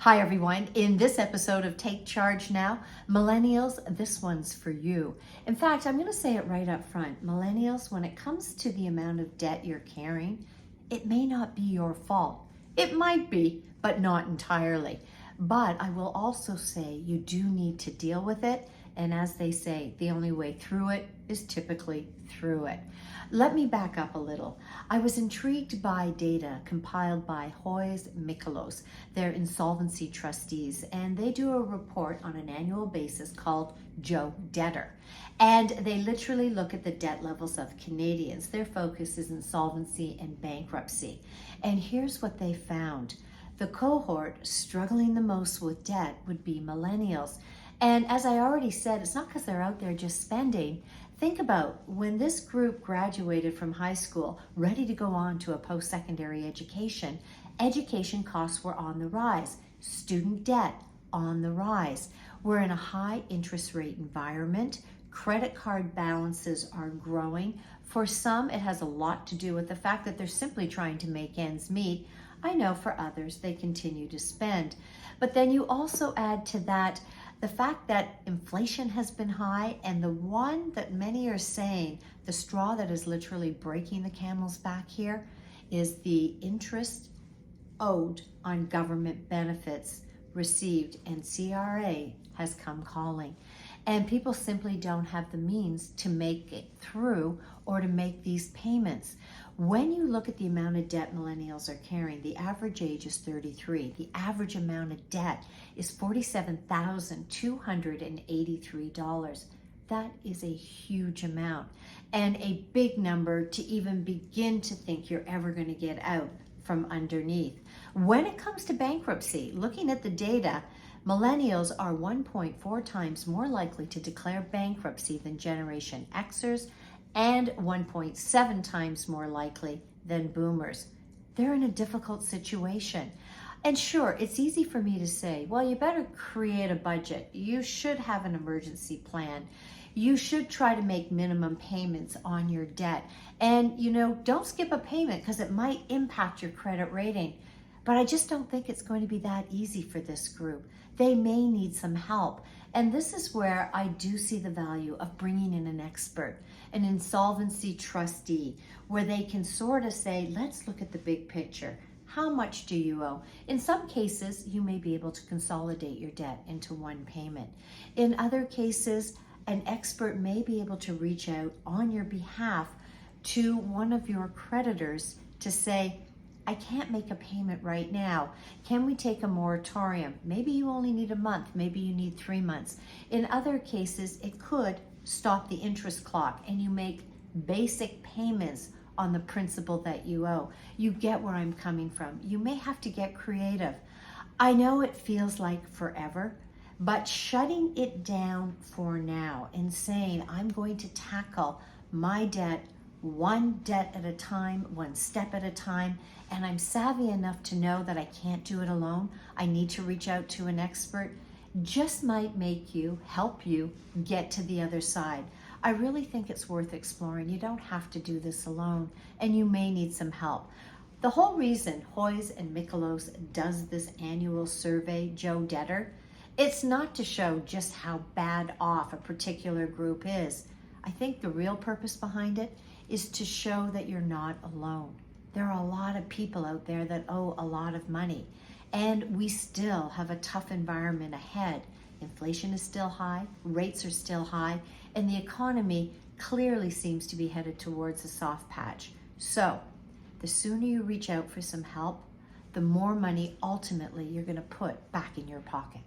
Hi everyone, in this episode of Take Charge Now, millennials, this one's for you. In fact, I'm going to say it right up front. Millennials, when it comes to the amount of debt you're carrying, it may not be your fault. It might be, but not entirely. But I will also say you do need to deal with it. And as they say, the only way through it is typically through it. Let me back up a little. I was intrigued by data compiled by Lovett-Reid, their insolvency trustees, and they do a report on an annual basis called Joe Debtor. And they literally look at the debt levels of Canadians. Their focus is insolvency and bankruptcy. And here's what they found. The cohort struggling the most with debt would be millennials. And as I already said, it's not because they're out there just spending. Think about when this group graduated from high school, ready to go on to a post-secondary education, education costs were on the rise, student debt on the rise. We're in a high interest rate environment. Credit card balances are growing. For some, it has a lot to do with the fact that they're simply trying to make ends meet. I know for others, they continue to spend. But then you also add to that the fact that inflation has been high, and the one that many are saying, the straw that is literally breaking the camel's back here, is the interest owed on government benefits received, and CRA has come calling. And people simply don't have the means to make it through or to make these payments. When you look at the amount of debt millennials are carrying, the average age is 33. The average amount of debt is $47,283. That is a huge amount and a big number to even begin to think you're ever going to get out from underneath. When it comes to bankruptcy, looking at the data, millennials are 1.4 times more likely to declare bankruptcy than Generation Xers and 1.7 times more likely than boomers. They're in a difficult situation. And sure, it's easy for me to say, well, you better create a budget. You should have an emergency plan. You should try to make minimum payments on your debt. And, don't skip a payment because it might impact your credit rating. But I just don't think it's going to be that easy for this group. They may need some help. And this is where I do see the value of bringing in an expert, an insolvency trustee, where they can sort of say, let's look at the big picture. How much do you owe? In some cases, you may be able to consolidate your debt into one payment. In other cases, an expert may be able to reach out on your behalf to one of your creditors to say, I can't make a payment right now. Can we take a moratorium? Maybe you only need a month. Maybe you need 3 months. In other cases, it could stop the interest clock and you make basic payments on the principal that you owe. You get where I'm coming from. You may have to get creative. I know it feels like forever, but shutting it down for now and saying, I'm going to tackle my debt one debt at a time, one step at a time, and I'm savvy enough to know that I can't do it alone. I need to reach out to an expert. Just might help you get to the other side. I really think it's worth exploring. You don't have to do this alone, and you may need some help. The whole reason Hoyes and Mikolos does this annual survey, Joe Debtor, it's not to show just how bad off a particular group is. I think the real purpose behind it is to show that you're not alone. There are a lot of people out there that owe a lot of money, and we still have a tough environment ahead. Inflation is still high, rates are still high, and the economy clearly seems to be headed towards a soft patch. So, the sooner you reach out for some help, the more money ultimately you're going to put back in your pocket.